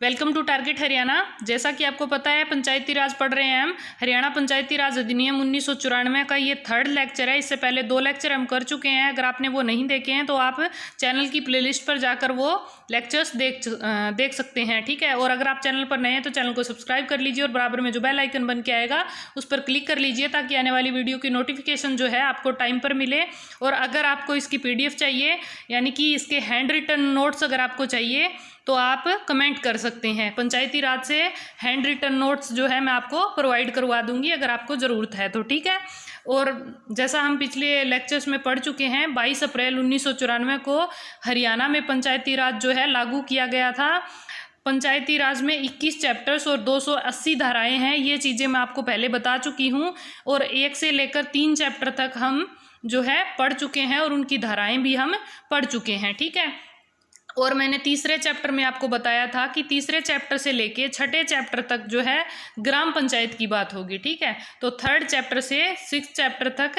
Welcome to target Haryana. जैसा कि आपको पता है पंचायती राज पढ़ रहे हैं हम। हरियाणा पंचायती राज अधिनियम 1994 का ये थर्ड लेक्चर है। इससे पहले 2 लेक्चर हम कर चुके हैं। अगर आपने वो नहीं देखे हैं तो आप चैनल की प्लेलिस्ट पर जाकर वो लेक्चर्स देख सकते हैं, ठीक है। और अगर आप चैनल पर नए हैं तो चैनल को सब्सक्राइब कर लीजिए और बराबर में जो बेल आइकन बन के आएगा उस पर क्लिक कर लीजिए ताकि आने वाली वीडियो की नोटिफिकेशन जो है आपको टाइम पर मिले। और अगर आपको इसकी PDF चाहिए यानी कि इसके हैंड रिटन नोट्स अगर आपको चाहिए तो आप कमेंट कर सकते हैं। पंचायती राज से हैंड रिटन नोट्स जो है मैं आपको प्रोवाइड करवा दूंगी अगर आपको ज़रूरत है तो, ठीक है। और जैसा हम पिछले लेक्चर्स में पढ़ चुके हैं, 22 अप्रैल 1994 को हरियाणा में पंचायती राज जो है लागू किया गया था। पंचायती राज में 21 चैप्टर्स और 280 धाराएं हैं। ये चीज़ें मैं आपको पहले बता चुकी हूँ। और 1 से लेकर 3 चैप्टर तक हम जो है पढ़ चुके हैं और उनकी धाराएं भी हम पढ़ चुके हैं, ठीक है। और मैंने तीसरे चैप्टर में आपको बताया था कि तीसरे चैप्टर से लेके छठे चैप्टर तक जो है ग्राम पंचायत की बात होगी, ठीक है। तो थर्ड चैप्टर से 6th चैप्टर तक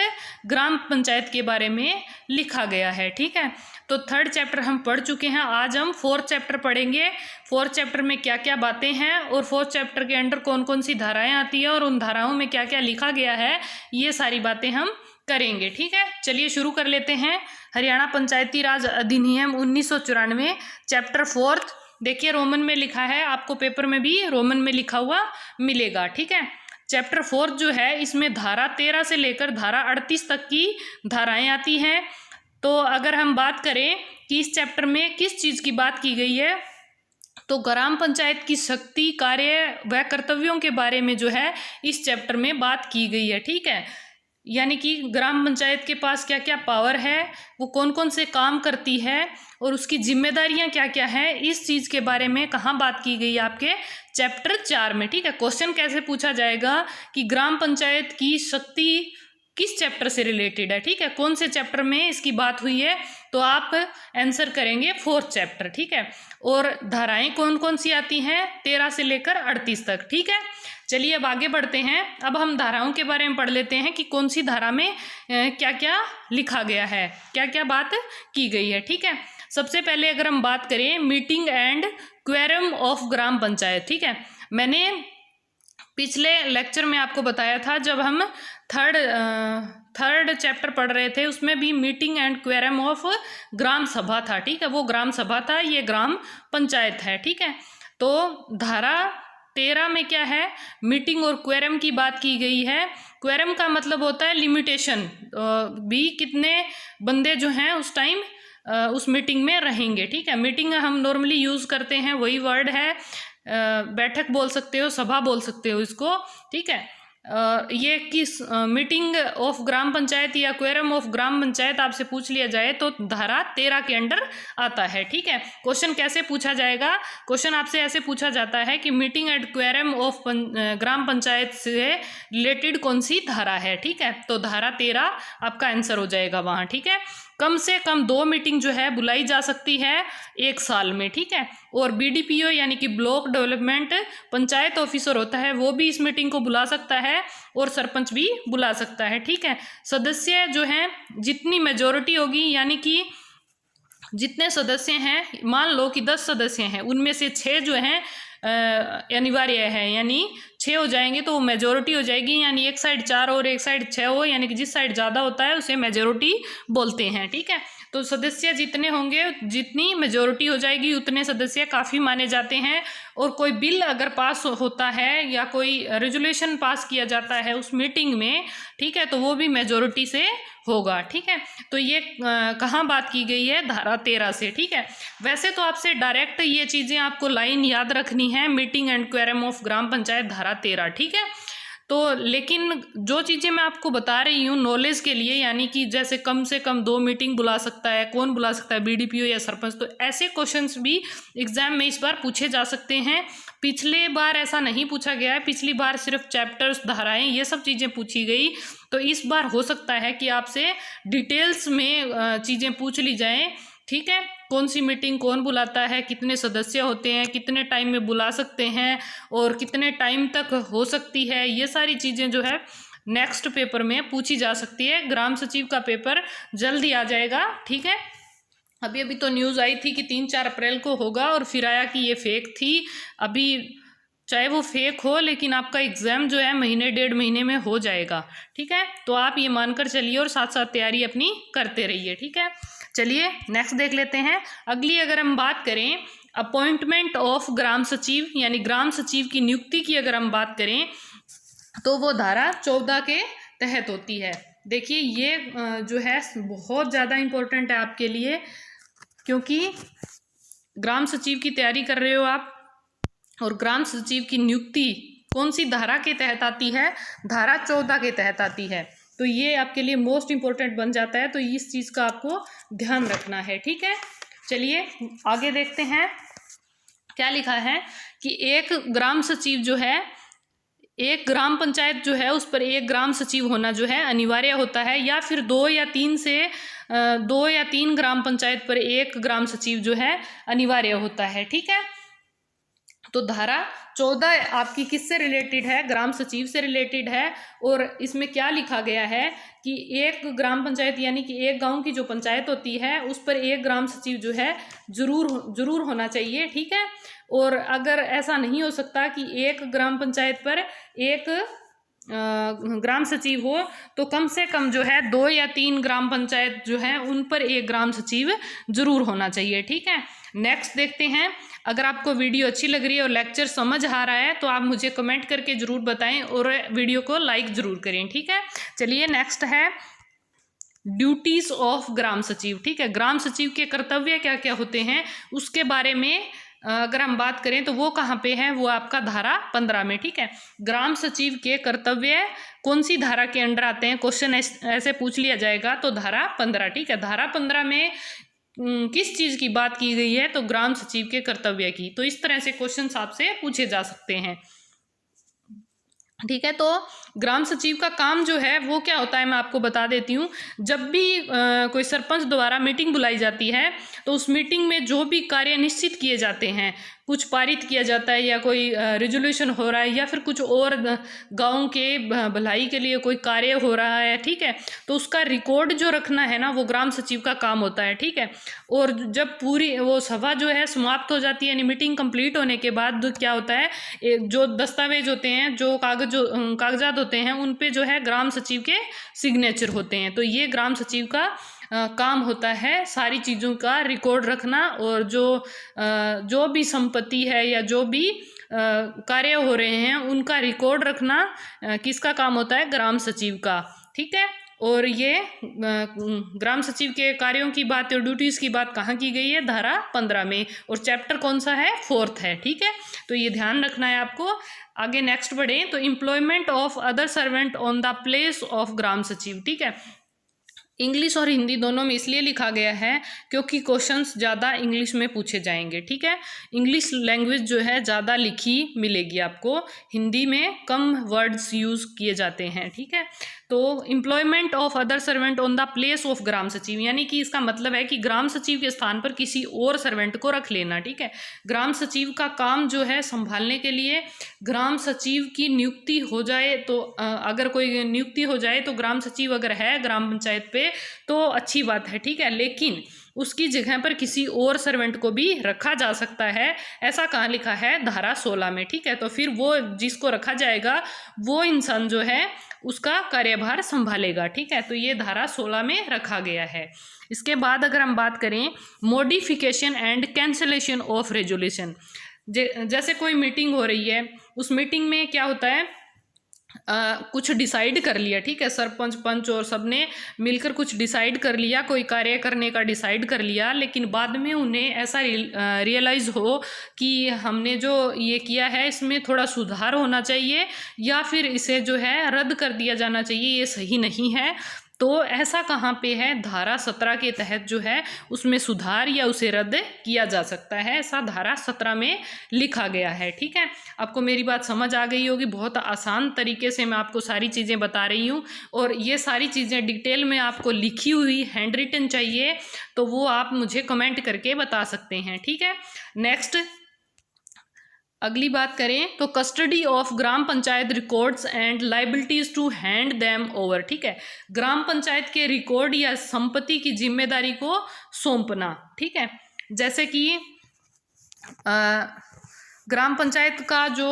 ग्राम पंचायत के बारे में लिखा गया है, ठीक है। तो थर्ड चैप्टर हम पढ़ चुके हैं। आज हम 4th चैप्टर पढ़ेंगे। 4th चैप्टर में क्या क्या बातें हैं और 4th चैप्टर के अंडर कौन कौन सी धाराएं आती है और उन धाराओं में क्या क्या लिखा गया है, ये सारी बातें हम करेंगे, ठीक है। चलिए शुरू कर लेते हैं। हरियाणा पंचायती राज अधिनियम 1994 चैप्टर 4th। देखिए रोमन में लिखा है, आपको पेपर में भी रोमन में लिखा हुआ मिलेगा, ठीक है। चैप्टर 4 जो है इसमें धारा 13 से लेकर धारा 38 तक की धाराएं आती हैं। तो अगर हम बात करें कि इस चैप्टर में किस चीज़ की बात की गई है तो ग्राम पंचायत की शक्ति, कार्य व कर्तव्यों के बारे में जो है इस चैप्टर में बात की गई है, ठीक है। यानी कि ग्राम पंचायत के पास क्या क्या पावर है, वो कौन कौन से काम करती है और उसकी जिम्मेदारियां क्या क्या हैं, इस चीज़ के बारे में कहाँ बात की गई है आपके चैप्टर 4 में, ठीक है। क्वेश्चन कैसे पूछा जाएगा कि ग्राम पंचायत की शक्ति किस चैप्टर से रिलेटेड है, ठीक है, कौन से चैप्टर में इसकी बात हुई है, तो आप आंसर करेंगे 4th चैप्टर, ठीक है। और धाराएं कौन कौन सी आती हैं 13 से लेकर 38 तक, ठीक है। चलिए अब आगे बढ़ते हैं। अब हम धाराओं के बारे में पढ़ लेते हैं कि कौन सी धारा में क्या क्या लिखा गया है, क्या क्या बात की गई है, ठीक है। सबसे पहले अगर हम बात करें meeting and क्वेरम of gram panchayat, ठीक है। मैंने पिछले लेक्चर में आपको बताया था जब हम थर्ड चैप्टर पढ़ रहे थे, उसमें भी मीटिंग एंड क्वेरम ऑफ ग्राम सभा था, ठीक है। वो ग्राम सभा था, ये ग्राम पंचायत है, ठीक है। तो धारा 13 में क्या है, मीटिंग और क्वेरम की बात की गई है। क्वेरम का मतलब होता है लिमिटेशन, भी कितने बंदे जो हैं उस टाइम उस मीटिंग में रहेंगे, ठीक है। मीटिंग हम नॉर्मली यूज़ करते हैं, वही वर्ड है, बैठक बोल सकते हो, सभा बोल सकते हो इसको, ठीक है। ये किस मीटिंग ऑफ ग्राम पंचायत या क्वेरम ऑफ ग्राम पंचायत आपसे पूछ लिया जाए तो धारा 13 के अंडर आता है, ठीक है। क्वेश्चन कैसे पूछा जाएगा, क्वेश्चन आपसे ऐसे पूछा जाता है कि meeting and क्वेरम of gram panchayat से रिलेटेड कौन सी धारा है, ठीक है। तो धारा 13 आपका आंसर हो जाएगा वहाँ, ठीक है। कम से कम 2 मीटिंग जो है बुलाई जा सकती है 1 साल में, ठीक है। और BDPO यानी कि ब्लॉक डेवलपमेंट पंचायत ऑफिसर होता है, वो भी इस मीटिंग को बुला सकता है और सरपंच भी बुला सकता है, ठीक है। सदस्य जो हैं जितनी मेजोरिटी होगी, यानी कि जितने सदस्य हैं, मान लो कि 10 सदस्य हैं, उनमें से 6 जो हैं अनिवार्य है, यानी 6 हो जाएंगे तो वो मेजोरिटी हो जाएगी। यानी एक साइड 4 और एक साइड 6 हो, यानी कि जिस साइड ज़्यादा होता है उसे मेजोरिटी बोलते हैं, ठीक है। तो सदस्य जितने होंगे, जितनी मेजोरिटी हो जाएगी उतने सदस्य काफ़ी माने जाते हैं। और कोई बिल अगर पास होता है या कोई रेजोल्यूशन पास किया जाता है उस मीटिंग में, ठीक है, तो वो भी मेजोरिटी से होगा, ठीक है। तो ये कहाँ बात की गई है, धारा 13 से, ठीक है। वैसे तो आपसे डायरेक्ट ये चीज़ें आपको लाइन याद रखनी है, meeting and क्वेरम of gram panchayat धारा 13, ठीक है। तो लेकिन जो चीज़ें मैं आपको बता रही हूँ नॉलेज के लिए, यानी कि जैसे कम से कम 2 मीटिंग बुला सकता है, कौन बुला सकता है, BDPO या सरपंच, तो ऐसे क्वेश्चंस भी एग्जाम में इस बार पूछे जा सकते हैं। पिछले बार ऐसा नहीं पूछा गया है, पिछली बार सिर्फ चैप्टर्स, धाराएं, ये सब चीज़ें पूछी गई। तो इस बार हो सकता है कि आपसे डिटेल्स में चीज़ें पूछ ली जाएँ, ठीक है। कौन सी मीटिंग कौन बुलाता है, कितने सदस्य होते हैं, कितने टाइम में बुला सकते हैं और कितने टाइम तक हो सकती है, ये सारी चीज़ें जो है नेक्स्ट पेपर में पूछी जा सकती है। ग्राम सचिव का पेपर जल्द ही आ जाएगा, ठीक है। अभी अभी तो न्यूज़ आई थी कि 3-4 अप्रैल को होगा और फिर आया कि ये फेक थी। अभी चाहे वो फेक हो लेकिन आपका एग्ज़ाम जो है महीने 1.5 महीने में हो जाएगा, ठीक है। तो आप ये मानकर चलिए और साथ साथ तैयारी अपनी करते रहिए, ठीक है। चलिए नेक्स्ट देख लेते हैं। अगली अगर हम बात करें अपॉइंटमेंट ऑफ ग्राम सचिव, यानी ग्राम सचिव की नियुक्ति की अगर हम बात करें तो वो धारा 14 के तहत होती है। देखिए ये जो है बहुत ज़्यादा इम्पोर्टेंट है आपके लिए, क्योंकि ग्राम सचिव की तैयारी कर रहे हो आप और ग्राम सचिव की नियुक्ति कौन सी धारा के तहत आती है, धारा 14 के तहत आती है। तो ये आपके लिए मोस्ट इम्पोर्टेंट बन जाता है, तो इस चीज़ का आपको ध्यान रखना है, ठीक है। चलिए आगे देखते हैं क्या लिखा है कि एक ग्राम सचिव जो है, एक ग्राम पंचायत जो है उस पर एक ग्राम सचिव होना जो है अनिवार्य होता है, या फिर 2 या 3 ग्राम पंचायत पर एक ग्राम सचिव जो है अनिवार्य होता है, ठीक है। तो धारा 14 आपकी किससे रिलेटेड है, ग्राम सचिव से रिलेटेड है। और इसमें क्या लिखा गया है कि एक ग्राम पंचायत यानी कि एक गांव की जो पंचायत होती है उस पर एक ग्राम सचिव जो है जरूर होना चाहिए, ठीक है। और अगर ऐसा नहीं हो सकता कि एक ग्राम पंचायत पर एक ग्राम सचिव हो, तो कम से कम जो है 2 या 3 ग्राम पंचायत जो है उन पर एक ग्राम सचिव जरूर होना चाहिए, ठीक है। नेक्स्ट देखते हैं। अगर आपको वीडियो अच्छी लग रही है और लेक्चर समझ आ रहा है तो आप मुझे कमेंट करके ज़रूर बताएं और वीडियो को लाइक ज़रूर करें, ठीक है। चलिए नेक्स्ट है ड्यूटीज़ ऑफ ग्राम सचिव, ठीक है। ग्राम सचिव के कर्तव्य क्या क्या होते हैं उसके बारे में अगर हम बात करें तो वो कहाँ पे है, वो आपका धारा 15 में, ठीक है। ग्राम सचिव के कर्तव्य कौन सी धारा के अंडर आते हैं, क्वेश्चन ऐसे पूछ लिया जाएगा तो धारा 15, ठीक है। धारा 15 में किस चीज़ की बात की गई है, तो ग्राम सचिव के कर्तव्य की। तो इस तरह से क्वेश्चन आपसे पूछे जा सकते हैं, ठीक है। तो ग्राम सचिव का काम जो है वो क्या होता है मैं आपको बता देती हूँ। जब भी कोई सरपंच द्वारा मीटिंग बुलाई जाती है तो उस मीटिंग में जो भी कार्य निश्चित किए जाते हैं, कुछ पारित किया जाता है या कोई रेजोल्यूशन हो रहा है या फिर कुछ और गाँव के भलाई के लिए कोई कार्य हो रहा है, ठीक है। तो उसका रिकॉर्ड जो रखना है ना वो ग्राम सचिव का काम होता है, ठीक है। और जब पूरी वो सभा जो है समाप्त हो जाती है यानी मीटिंग कंप्लीट होने के बाद क्या होता है, जो दस्तावेज होते हैं, जो कागजात होते हैं उन पे जो है ग्राम सचिव के सिग्नेचर होते हैं। तो ये ग्राम सचिव का काम होता है सारी चीज़ों का रिकॉर्ड रखना, और जो भी संपत्ति है या जो भी कार्य हो रहे हैं उनका रिकॉर्ड रखना किसका काम होता है, ग्राम सचिव का, ठीक है। और ये ग्राम सचिव के कार्यों की बात और ड्यूटीज़ की बात कहाँ की गई है, धारा 15 में, और चैप्टर कौन सा है, 4th है, ठीक है। तो ये ध्यान रखना है आपको। आगे नेक्स्ट बढ़ें तो employment of other servant on the place of gram sachiv, ठीक है। इंग्लिश और हिंदी दोनों में इसलिए लिखा गया है क्योंकि क्वेश्चंस ज़्यादा इंग्लिश में पूछे जाएंगे, ठीक है। इंग्लिश लैंग्वेज जो है ज़्यादा लिखी मिलेगी आपको, हिंदी में कम वर्ड्स यूज़ किए जाते हैं, ठीक है। तो employment of other servant on the place of gram sachiv, यानी कि इसका मतलब है कि ग्राम सचिव के स्थान पर किसी और सर्वेंट को रख लेना, ठीक है। ग्राम सचिव का काम जो है संभालने के लिए ग्राम सचिव की नियुक्ति हो जाए तो अगर कोई नियुक्ति हो जाए तो ग्राम सचिव अगर है ग्राम पंचायत पे तो अच्छी बात है, ठीक है। लेकिन उसकी जगह पर किसी और सर्वेंट को भी रखा जा सकता है, ऐसा कहाँ लिखा है, धारा 16 में, ठीक है। तो फिर वो जिसको रखा जाएगा वो इंसान जो है उसका कार्यभार संभालेगा, ठीक है। तो ये धारा 16 में रखा गया है। इसके बाद अगर हम बात करें modification and cancellation of resolution, जैसे कोई मीटिंग हो रही है, उस मीटिंग में क्या होता है, कुछ डिसाइड कर लिया, ठीक है, सरपंच पंच और सबने मिलकर कुछ डिसाइड कर लिया, कोई कार्य करने का डिसाइड कर लिया, लेकिन बाद में उन्हें ऐसा रियलाइज़ हो कि हमने जो ये किया है इसमें थोड़ा सुधार होना चाहिए या फिर इसे जो है रद्द कर दिया जाना चाहिए, ये सही नहीं है। तो ऐसा कहाँ पे है, धारा 17 के तहत जो है उसमें सुधार या उसे रद्द किया जा सकता है, ऐसा धारा 17 में लिखा गया है, ठीक है। आपको मेरी बात समझ आ गई होगी, बहुत आसान तरीके से मैं आपको सारी चीज़ें बता रही हूँ, और ये सारी चीज़ें डिटेल में आपको लिखी हुई हैंड रिटन चाहिए तो वो आप मुझे कमेंट करके बता सकते हैं, ठीक है। नेक्स्ट अगली बात करें तो custody of gram panchayat records and liabilities to hand them over, ठीक है। ग्राम पंचायत के रिकॉर्ड या संपत्ति की जिम्मेदारी को सौंपना, ठीक है। जैसे कि ग्राम पंचायत का जो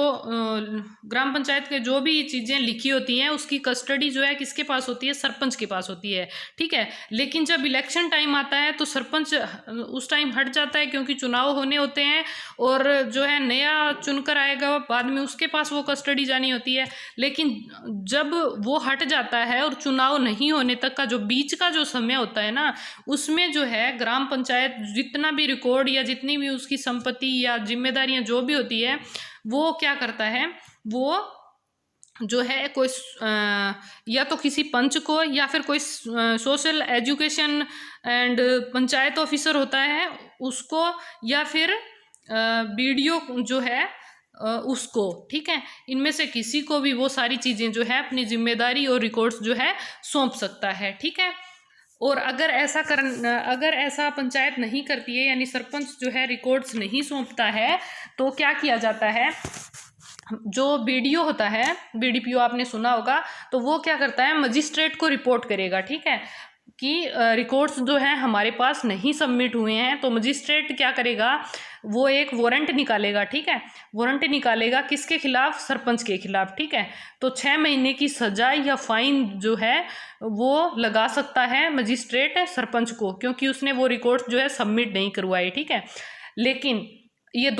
ग्राम पंचायत के जो भी चीज़ें लिखी होती हैं उसकी कस्टडी जो है किसके पास होती है, सरपंच के पास होती है, ठीक है। लेकिन जब इलेक्शन टाइम आता है तो सरपंच उस टाइम हट जाता है क्योंकि चुनाव होने होते हैं और जो है नया चुनकर आएगा बाद में उसके पास वो कस्टडी जानी होती है। लेकिन जब वो हट जाता है और चुनाव नहीं होने तक का जो बीच का जो समय होता है ना, उसमें जो है ग्राम पंचायत जितना भी रिकॉर्ड या जितनी भी उसकी संपत्ति या जिम्मेदारियां जो भी होती है वो क्या करता है, वो जो है कोई या तो किसी पंच को या फिर कोई social education and panchayat officer होता है उसको, या फिर बीडीओ जो है उसको, ठीक है। इनमें से किसी को भी वो सारी चीज़ें जो है अपनी जिम्मेदारी और रिकॉर्ड्स जो है सौंप सकता है, ठीक है। और अगर ऐसा पंचायत नहीं करती है यानी सरपंच जो है रिकॉर्ड्स नहीं सौंपता है तो क्या किया जाता है, जो बीडीओ होता है, बीडीपीओ आपने सुना होगा, तो वो क्या करता है मजिस्ट्रेट को रिपोर्ट करेगा, ठीक है, कि रिकॉर्ड्स जो हैं हमारे पास नहीं सबमिट हुए हैं। तो मजिस्ट्रेट क्या करेगा, वो एक वारंट निकालेगा, ठीक है। वारंट निकालेगा किसके खिलाफ, सरपंच के खिलाफ, ठीक है। तो 6 महीने की सजा या फाइन जो है वो लगा सकता है मजिस्ट्रेट सरपंच को, क्योंकि उसने वो रिकॉर्ड्स जो है सबमिट नहीं करवाए, ठीक है। लेकिन ये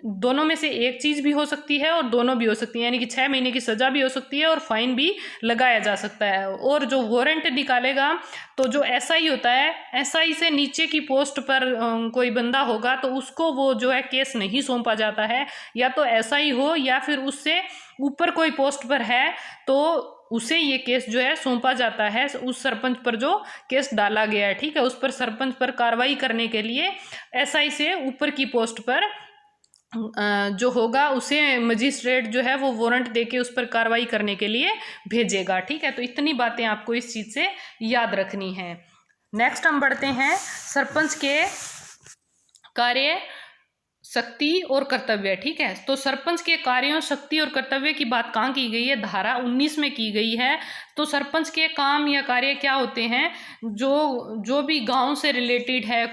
दोनों में से एक चीज़ भी हो सकती है और दोनों भी हो सकती है, यानी कि 6 महीने की सज़ा भी हो सकती है और फाइन भी लगाया जा सकता है। और जो वारंट निकालेगा तो जो एसआई होता है, एसआई से नीचे की पोस्ट पर कोई बंदा होगा तो उसको वो जो है केस नहीं सौंपा जाता है, या तो एसआई हो या फिर उससे ऊपर कोई पोस्ट पर है तो उसे ये केस जो है सौंपा जाता है, उस सरपंच पर जो केस डाला गया है, ठीक है। उस पर सरपंच पर कार्रवाई करने के लिए एसआई से ऊपर की पोस्ट पर जो होगा उसे मजिस्ट्रेट जो है वो वारंट देके उस पर कार्रवाई करने के लिए भेजेगा, ठीक है। तो इतनी बातें आपको इस चीज़ से याद रखनी है। नेक्स्ट हम बढ़ते हैं सरपंच के कार्य, शक्ति और कर्तव्य, ठीक है। तो सरपंच के कार्यों, शक्ति और कर्तव्य की बात कहाँ की गई है, धारा 19 में की गई है। तो सरपंच के काम या कार्य क्या होते हैं, जो भी गांव से रिलेटेड है,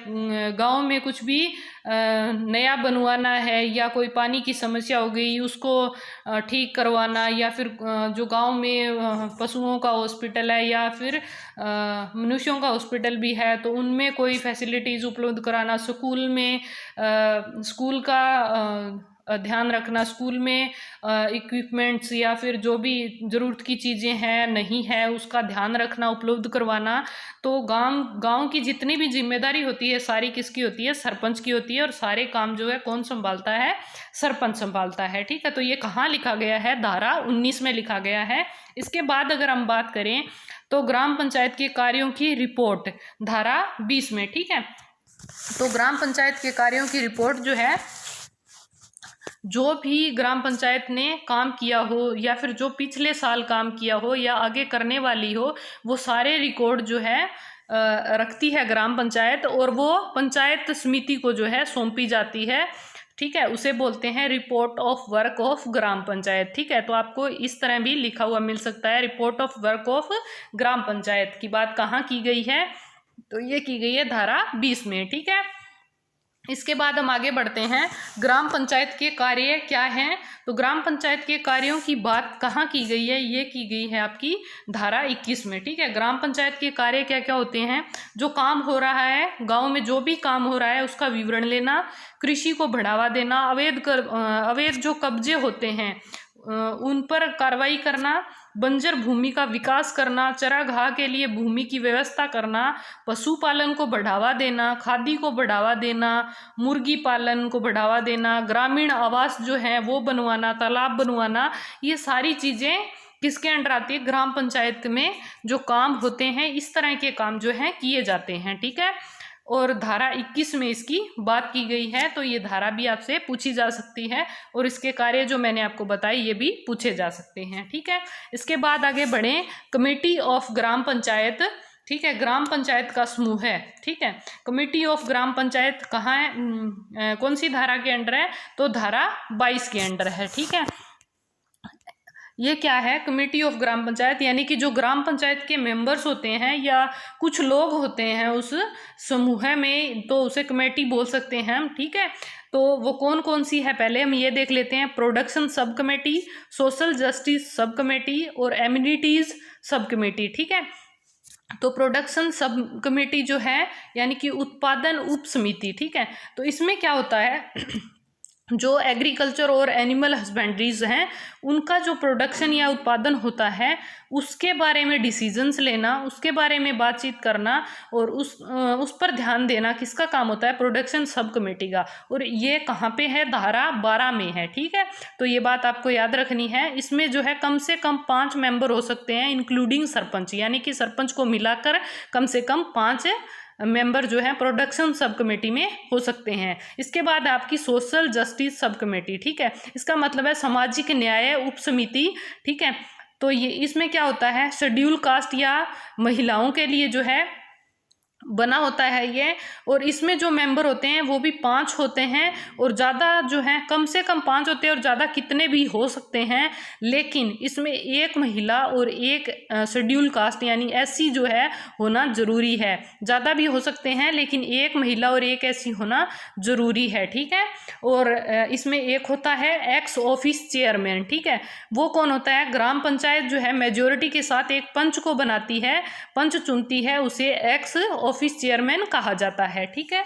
गांव में कुछ भी नया बनवाना है या कोई पानी की समस्या हो गई उसको ठीक करवाना, या फिर जो गांव में पशुओं का हॉस्पिटल है या फिर मनुष्यों का हॉस्पिटल भी है तो उनमें कोई फैसिलिटीज़ उपलब्ध कराना, स्कूल में स्कूल का ध्यान रखना, स्कूल में इक्विपमेंट्स या फिर जो भी ज़रूरत की चीज़ें हैं नहीं है उसका ध्यान रखना, उपलब्ध करवाना। तो गांव की जितनी भी जिम्मेदारी होती है सारी किसकी होती है, सरपंच की होती है। और सारे काम जो है कौन संभालता है, सरपंच संभालता है, ठीक है। तो ये कहाँ लिखा गया है, धारा 19 में लिखा गया है। इसके बाद अगर हम बात करें तो ग्राम पंचायत के कार्यों की रिपोर्ट धारा 20 में, ठीक है। तो ग्राम पंचायत के कार्यों की रिपोर्ट जो है, जो भी ग्राम पंचायत ने काम किया हो या फिर जो पिछले साल काम किया हो या आगे करने वाली हो, वो सारे रिकॉर्ड जो है रखती है ग्राम पंचायत और वो पंचायत समिति को जो है सौंपी जाती है, ठीक है। उसे बोलते हैं report of work of gram panchayat, ठीक है। तो आपको इस तरह भी लिखा हुआ मिल सकता है, report of work of gram panchayat की बात कहाँ की गई है, तो ये की गई है धारा 20 में, ठीक है। इसके बाद हम आगे बढ़ते हैं, ग्राम पंचायत के कार्य क्या हैं। तो ग्राम पंचायत के कार्यों की बात कहाँ की गई है, ये की गई है आपकी धारा 21 में, ठीक है। ग्राम पंचायत के कार्य क्या क्या होते हैं, जो काम हो रहा है गांव में, जो भी काम हो रहा है उसका विवरण लेना, कृषि को बढ़ावा देना, अवैध जो कब्जे होते हैं उन पर कार्रवाई करना, बंजर भूमि का विकास करना, चरागाह के लिए भूमि की व्यवस्था करना, पशुपालन को बढ़ावा देना, खादी को बढ़ावा देना, मुर्गी पालन को बढ़ावा देना, ग्रामीण आवास जो है वो बनवाना, तालाब बनवाना, ये सारी चीज़ें किसके अंडर आती है, ग्राम पंचायत में जो काम होते हैं इस तरह के काम जो हैं किए जाते हैं, ठीक है। और धारा 21 में इसकी बात की गई है। तो ये धारा भी आपसे पूछी जा सकती है और इसके कार्य जो मैंने आपको बताए ये भी पूछे जा सकते हैं, ठीक है। इसके बाद आगे बढ़ें, कमेटी ऑफ ग्राम पंचायत ठीक है, ग्राम पंचायत का समूह है। ठीक है, कमेटी ऑफ ग्राम पंचायत कहाँ है, कौन सी धारा के अंडर है, तो धारा 22 के अंडर है। ठीक है, ये क्या है, कमेटी ऑफ ग्राम पंचायत, यानी कि जो ग्राम पंचायत के मेंबर्स होते हैं या कुछ लोग होते हैं उस समूह में, तो उसे कमेटी बोल सकते हैं हम। ठीक है, तो वो कौन कौन सी है पहले हम ये देख लेते हैं। Production sub committee, social justice sub committee और एमिनिटीज सब कमेटी। ठीक है, तो प्रोडक्शन सब कमेटी जो है यानी कि उत्पादन उप समिति। ठीक है, तो इसमें क्या होता है जो एग्रीकल्चर और एनिमल हस्बेंड्रीज हैं उनका जो प्रोडक्शन या उत्पादन होता है उसके बारे में डिसीजंस लेना, उसके बारे में बातचीत करना और उस पर ध्यान देना किसका काम होता है, प्रोडक्शन सब कमेटी का। और ये कहाँ पे है, धारा 12 में है। ठीक है, तो ये बात आपको याद रखनी है। इसमें जो है कम से कम 5 मेंबर हो सकते हैं इंक्लूडिंग सरपंच, यानी कि सरपंच को मिलाकर कम से कम 5 मेंबर जो है प्रोडक्शन सब कमेटी में हो सकते हैं। इसके बाद आपकी सोशल जस्टिस सब कमेटी। ठीक है, इसका मतलब है सामाजिक न्याय उप समिति। ठीक है, तो ये इसमें क्या होता है, शेड्यूल कास्ट या महिलाओं के लिए जो है बना होता है ये। और इसमें जो मेंबर होते हैं वो भी 5 होते हैं और ज़्यादा जो है कम से कम 5 होते हैं और ज़्यादा कितने भी हो सकते हैं, लेकिन इसमें एक महिला और एक शेड्यूल कास्ट यानी SC जो है होना ज़रूरी है। ज़्यादा भी हो सकते हैं लेकिन एक महिला और एक SC होना ज़रूरी है। ठीक है, और इसमें एक होता है एक्स ऑफिस चेयरमैन। ठीक है, वो कौन होता है, ग्राम पंचायत जो है मेजोरिटी के साथ एक पंच को बनाती है, पंच चुनती है, उसे एक्स ऑफिस चेयरमैन कहा जाता है। ठीक है,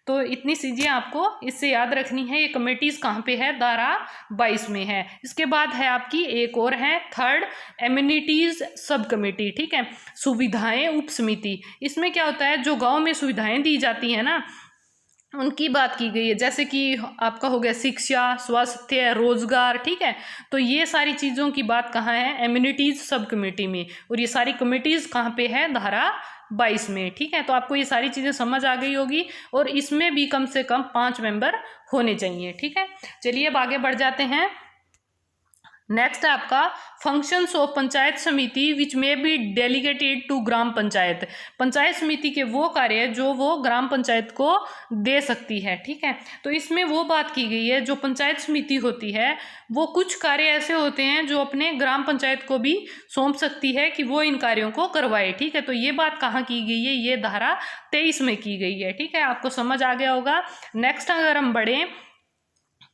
तो इतनी चीजें आपको इससे याद रखनी है। ये कमेटीज कहाँ पे है, धारा 22 में है। इसके बाद है आपकी एक और है थर्ड, एमिनिटीज सब कमेटी। ठीक है, सुविधाएं उप समिति। इसमें क्या होता है, जो गांव में सुविधाएं दी जाती है ना उनकी बात की गई है, जैसे कि आपका हो गया शिक्षा, स्वास्थ्य, रोजगार। ठीक है, तो ये सारी चीज़ों की बात कहाँ है, एमिनिटीज सब कमेटी में। और ये सारी कमेटीज कहाँ पे है, धारा 22 में। ठीक है, तो आपको ये सारी चीज़ें समझ आ गई होगी और इसमें भी कम से कम 5 मेंबर होने चाहिए। ठीक है, चलिए अब आगे बढ़ जाते हैं। नेक्स्ट है आपका फंक्शंस ऑफ पंचायत समिति विच में बी डेलीगेटेड टू ग्राम पंचायत। पंचायत समिति के वो कार्य जो वो ग्राम पंचायत को दे सकती है। ठीक है, तो इसमें वो बात की गई है, जो पंचायत समिति होती है वो कुछ कार्य ऐसे होते हैं जो अपने ग्राम पंचायत को भी सौंप सकती है कि वो इन कार्यों को करवाए। ठीक है, तो ये बात कहाँ की गई है, ये धारा 23 में की गई है। ठीक है, आपको समझ आ गया होगा। नेक्स्ट अगर हम बढ़ें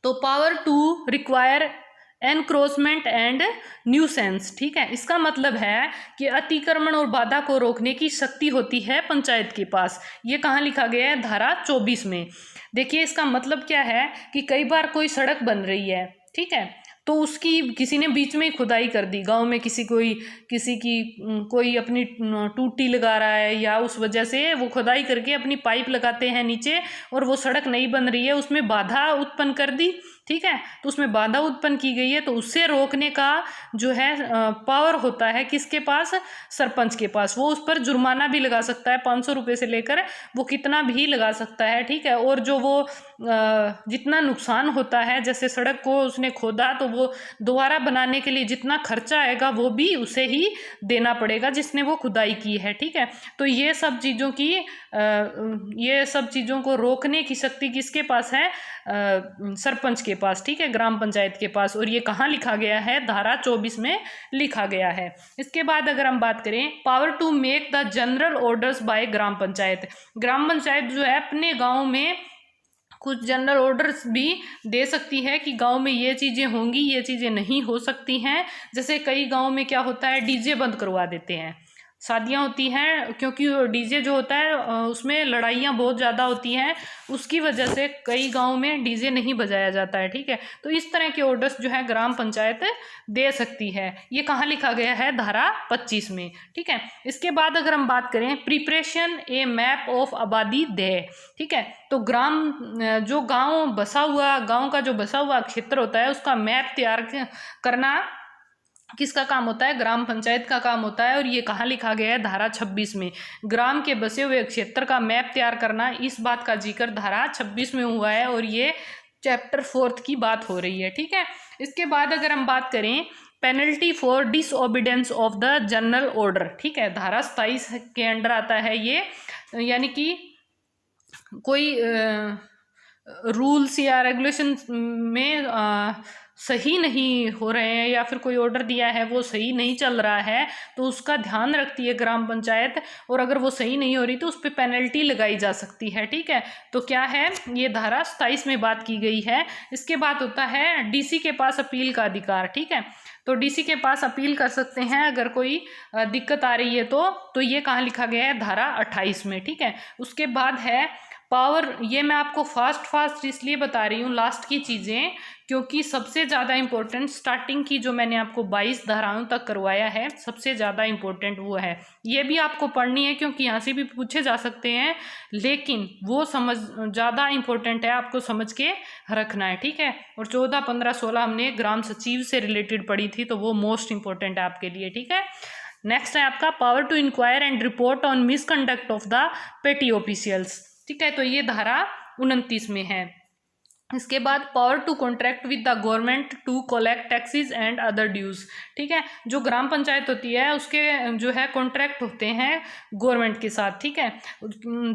तो power to require encroachment and nuisance. ठीक है, इसका मतलब है कि अतिक्रमण और बाधा को रोकने की शक्ति होती है पंचायत के पास। ये कहाँ लिखा गया है, धारा 24 में। देखिए इसका मतलब क्या है कि कई बार कोई सड़क बन रही है, ठीक है, तो उसकी किसी ने बीच में ही खुदाई कर दी, गांव में किसी की कोई अपनी टूटी लगा रहा है या उस वजह से वो खुदाई करके अपनी पाइप लगाते हैं नीचे और वो सड़क नहीं बन रही है, उसमें बाधा उत्पन्न कर दी। ठीक है, तो उसमें बाधा उत्पन्न की गई है, तो उससे रोकने का जो है पावर होता है किसके पास, सरपंच के पास। वो उस पर जुर्माना भी लगा सकता है, 500 रुपये से लेकर वो कितना भी लगा सकता है। ठीक है, और जो वो जितना नुकसान होता है, जैसे सड़क को उसने खोदा तो वो दोबारा बनाने के लिए जितना खर्चा आएगा वो भी उसे ही देना पड़ेगा जिसने वो खुदाई की है। ठीक है, तो ये सब चीज़ों को रोकने की शक्ति किसके पास है, सरपंच के पास। ठीक है, ग्राम पंचायत के पास। और ये कहाँ लिखा गया है, धारा 24 में लिखा गया है। इसके बाद अगर हम बात करें power to make the general orders by gram panchayat. ग्राम पंचायत जो है अपने गांव में कुछ जनरल ऑर्डर्स भी दे सकती है कि गांव में ये चीज़ें होंगी, ये चीज़ें नहीं हो सकती हैं। जैसे कई गांव में क्या होता है, डीजे बंद करवा देते हैं, शादियां होती हैं, क्योंकि डीजे जो होता है उसमें लड़ाइयाँ बहुत ज़्यादा होती हैं, उसकी वजह से कई गांव में डीजे नहीं बजाया जाता है। ठीक है, तो इस तरह के ऑर्डर्स जो है ग्राम पंचायत दे सकती है। ये कहाँ लिखा गया है, धारा 25 में। ठीक है, इसके बाद अगर हम बात करें प्रिपरेशन ए मैप ऑफ आबादी दे। ठीक है, तो जो गाँव का जो बसा हुआ क्षेत्र होता है उसका मैप तैयार करना किसका काम होता है, ग्राम पंचायत का काम होता है। और ये कहाँ लिखा गया है, धारा 26 में। ग्राम के बसे हुए क्षेत्र का मैप तैयार करना, इस बात का जिक्र धारा 26 में हुआ है और ये चैप्टर 4 की बात हो रही है। ठीक है, इसके बाद अगर हम बात करें penalty for disobedience of the general order. ठीक है, धारा 27 के अंडर आता है ये, यानी कि कोई रूल्स या रेगुलेशन में सही नहीं हो रहे हैं या फिर कोई ऑर्डर दिया है वो सही नहीं चल रहा है, तो उसका ध्यान रखती है ग्राम पंचायत, और अगर वो सही नहीं हो रही तो उस पर पेनल्टी लगाई जा सकती है। ठीक है, तो क्या है, ये धारा 27 में बात की गई है। इसके बाद होता है डीसी के पास अपील का अधिकार। ठीक है, तो डीसी के पास अपील कर सकते हैं अगर कोई दिक्कत आ रही है तो ये कहाँ लिखा गया है, धारा 28 में। ठीक है, उसके बाद है पावर। ये मैं आपको फास्ट इसलिए बता रही हूँ लास्ट की चीज़ें, क्योंकि सबसे ज़्यादा इम्पोर्टेंट स्टार्टिंग की जो मैंने आपको 22 धाराओं तक करवाया है, सबसे ज़्यादा इम्पोर्टेंट वो है। ये भी आपको पढ़नी है क्योंकि यहाँ से भी पूछे जा सकते हैं, लेकिन वो समझ ज़्यादा इम्पोर्टेंट है, आपको समझ के रखना है। ठीक है, और 14, 15, 16 हमने ग्राम सचिव से रिलेटेड पढ़ी थी, तो वो मोस्ट इम्पोर्टेंट है आपके लिए। ठीक है, नेक्स्ट है आपका power to inquire and report on misconduct of the petty officials. ठीक है, तो ये धारा 29 में है। इसके बाद power to contract with the government to collect taxes and other dues. ठीक है, जो ग्राम पंचायत होती है उसके जो है कॉन्ट्रैक्ट होते हैं गवर्नमेंट के साथ। ठीक है,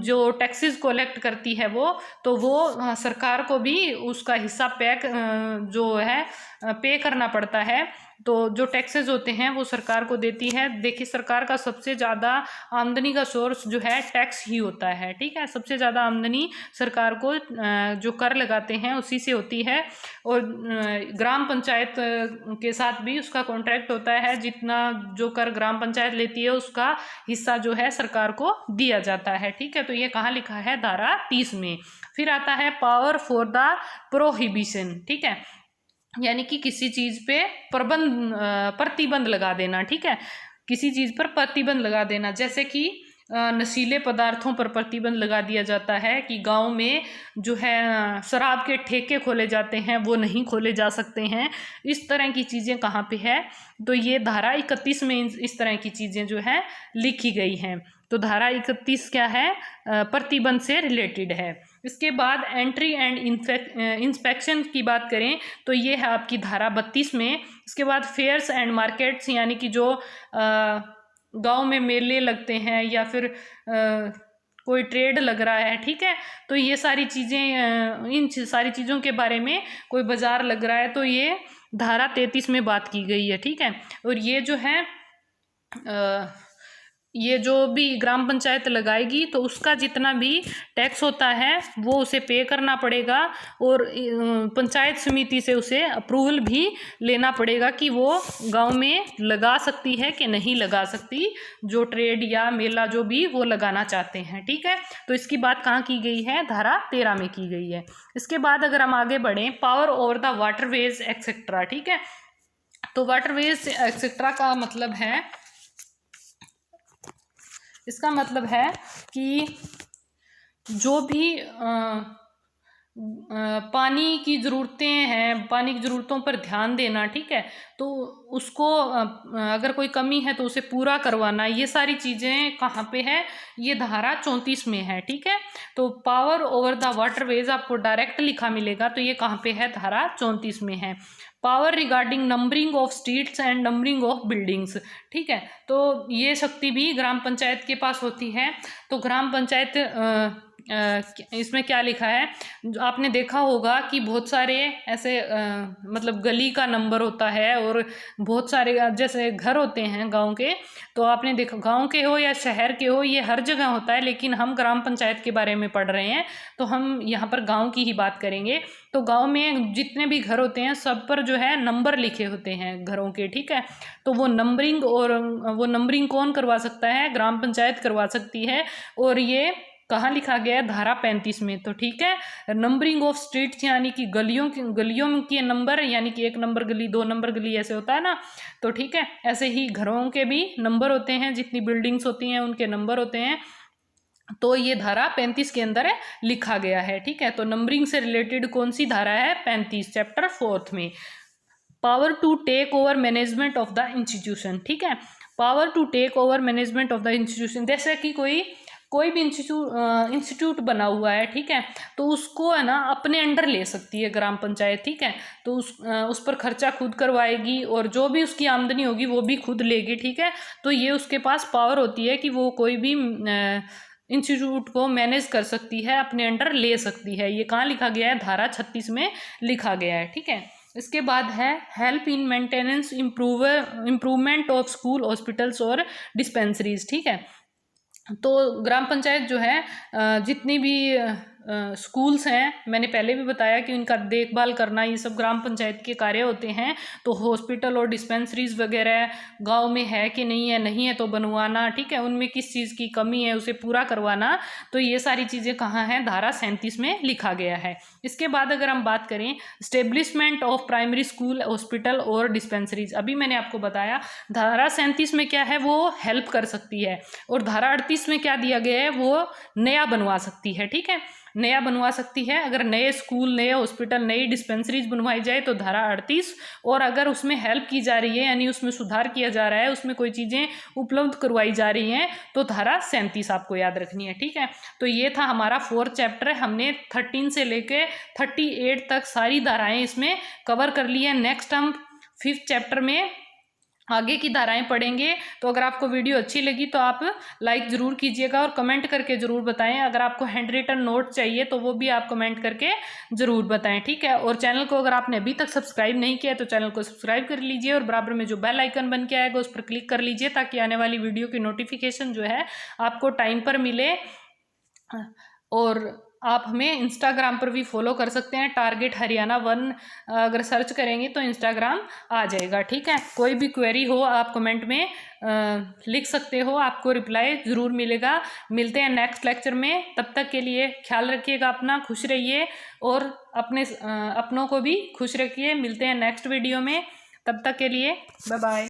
जो टैक्सेस कलेक्ट करती है वो सरकार को भी उसका हिस्सा जो है पे करना पड़ता है। तो जो टैक्सेस होते हैं वो सरकार को देती है। देखिए, सरकार का सबसे ज़्यादा आमदनी का सोर्स जो है टैक्स ही होता है। ठीक है, सबसे ज़्यादा आमदनी सरकार को जो कर लगाते हैं उसी से होती है, और ग्राम पंचायत के साथ भी उसका कॉन्ट्रैक्ट होता है। जितना जो कर ग्राम पंचायत लेती है उसका हिस्सा जो है सरकार को दिया जाता है। ठीक है, तो ये कहाँ लिखा है, धारा 30 में। फिर आता है पावर फॉर द प्रोहिबिशन। ठीक है, यानी कि किसी चीज़ पे प्रतिबंध लगा देना। ठीक है, किसी चीज़ पर प्रतिबंध लगा देना, जैसे कि नशीले पदार्थों पर प्रतिबंध लगा दिया जाता है कि गांव में जो है शराब के ठेके खोले जाते हैं वो नहीं खोले जा सकते हैं। इस तरह की चीज़ें कहाँ पे है, तो ये धारा 31 में इस तरह की चीज़ें जो है लिखी गई हैं। तो धारा 31 क्या है, प्रतिबंध से रिलेटेड है। इसके बाद एंट्री एंड इंस्पेक्शन की बात करें तो ये है आपकी धारा 32 में। इसके बाद फेयर्स एंड मार्केट्स, यानी कि जो गांव में मेले लगते हैं या फिर कोई ट्रेड लग रहा है। ठीक है, तो ये सारी चीज़ें, इन सारी चीज़ों के बारे में, कोई बाजार लग रहा है तो ये धारा 33 में बात की गई है। ठीक है, और ये जो है ये जो भी ग्राम पंचायत लगाएगी तो उसका जितना भी टैक्स होता है वो उसे पे करना पड़ेगा, और पंचायत समिति से उसे अप्रूवल भी लेना पड़ेगा कि वो गांव में लगा सकती है कि नहीं लगा सकती, जो ट्रेड या मेला जो भी वो लगाना चाहते हैं। ठीक है, तो इसकी बात कहाँ की गई है, धारा 13 में की गई है। इसके बाद अगर हम आगे बढ़ें, power over the waterways etcetera. ठीक है, तो वाटरवेज एक्सेट्रा का मतलब है, इसका मतलब है कि जो भी पानी की ज़रूरतें हैं, पानी की ज़रूरतों पर ध्यान देना। ठीक है, तो उसको अगर कोई कमी है तो उसे पूरा करवाना, ये सारी चीज़ें कहाँ पे है, ये धारा 34 में है। ठीक है, तो पावर ओवर द वाटरवेज आपको डायरेक्ट लिखा मिलेगा, तो ये कहाँ पे है, धारा 34 में है। Power regarding numbering of streets and numbering of buildings. ठीक है, तो ये शक्ति भी ग्राम पंचायत के पास होती है। तो ग्राम पंचायत इसमें क्या लिखा है, आपने देखा होगा कि बहुत सारे ऐसे मतलब गली का नंबर होता है और बहुत सारे जैसे घर होते हैं गांव के, तो आपने देखा, गांव के हो या शहर के हो, ये हर जगह होता है, लेकिन हम ग्राम पंचायत के बारे में पढ़ रहे हैं तो हम यहाँ पर गांव की ही बात करेंगे। तो गांव में जितने भी घर होते हैं सब पर जो है नंबर लिखे होते हैं घरों के। ठीक है, तो वो नंबरिंग कौन करवा सकता है, ग्राम पंचायत करवा सकती है, और ये कहाँ लिखा गया है, धारा 35 में। तो ठीक है, नंबरिंग ऑफ स्ट्रीट्स यानी कि गलियों के नंबर, यानी कि 1 नंबर गली, 2 नंबर गली ऐसे होता है ना, तो ठीक है, ऐसे ही घरों के भी नंबर होते हैं, जितनी बिल्डिंग्स होती हैं उनके नंबर होते हैं। तो ये धारा 35 के अंदर लिखा गया है। ठीक है, तो नंबरिंग से रिलेटेड कौन सी धारा है, 35, चैप्टर 4 में। Power to take over management of the institution. ठीक है, power to take over management of the institution, जैसे कि कोई कोई भी इंस्टीट्यूट बना हुआ है, ठीक है, तो उसको है ना अपने अंडर ले सकती है ग्राम पंचायत, ठीक है। तो उस पर खर्चा खुद करवाएगी और जो भी उसकी आमदनी होगी वो भी खुद लेगी, ठीक है। तो ये उसके पास पावर होती है कि वो कोई भी इंस्टीट्यूट को मैनेज कर सकती है, अपने अंडर ले सकती है। ये कहाँ लिखा गया है? धारा 36 में लिखा गया है, ठीक है। इसके बाद है help in maintenance improvement of school, hospitals और डिस्पेंसरीज, ठीक है। तो ग्राम पंचायत जो है जितनी भी स्कूल्स हैं, मैंने पहले भी बताया कि उनका देखभाल करना ये सब ग्राम पंचायत के कार्य होते हैं। तो हॉस्पिटल और डिस्पेंसरीज वगैरह गांव में है कि नहीं है तो बनवाना, ठीक है, उनमें किस चीज़ की कमी है उसे पूरा करवाना। तो ये सारी चीज़ें कहाँ हैं? धारा 37 में लिखा गया है। इसके बाद अगर हम बात करें establishment of primary school, hospital और डिस्पेंसरीज, अभी मैंने आपको बताया धारा 37 में क्या है, वो हेल्प कर सकती है, और धारा 38 में क्या दिया गया है, वो नया बनवा सकती है, ठीक है, नया बनवा सकती है। अगर नए स्कूल, नए हॉस्पिटल, नई डिस्पेंसरीज बनवाई जाए तो धारा 38, और अगर उसमें हेल्प की जा रही है यानी उसमें सुधार किया जा रहा है, उसमें कोई चीज़ें उपलब्ध करवाई जा रही हैं, तो धारा 37 आपको याद रखनी है, ठीक है। तो ये था हमारा 4th चैप्टर। हमने 13 से लेके 38 तक सारी धाराएं इसमें कवर कर ली है। नेक्स्ट हम 5th चैप्टर में आगे की धाराएं पढ़ेंगे। तो अगर आपको वीडियो अच्छी लगी तो आप लाइक ज़रूर कीजिएगा और कमेंट करके ज़रूर बताएं। अगर आपको हैंड रिटन नोट चाहिए तो वो भी आप कमेंट करके ज़रूर बताएं, ठीक है। और चैनल को अगर आपने अभी तक सब्सक्राइब नहीं किया तो चैनल को सब्सक्राइब कर लीजिए और बराबर में जो बेल आइकन बन के आएगा उस पर क्लिक कर लीजिए, ताकि आने वाली वीडियो की नोटिफिकेशन जो है आपको टाइम पर मिले। और आप हमें इंस्टाग्राम पर भी फॉलो कर सकते हैं, टारगेट हरियाणा 1 अगर सर्च करेंगे तो इंस्टाग्राम आ जाएगा, ठीक है। कोई भी क्वेरी हो आप कमेंट में लिख सकते हो, आपको रिप्लाई ज़रूर मिलेगा। मिलते हैं नेक्स्ट लेक्चर में, तब तक के लिए ख्याल रखिएगा अपना, खुश रहिए और अपनों को भी खुश रखिए। मिलते हैं नेक्स्ट वीडियो में, तब तक के लिए बाय बाय।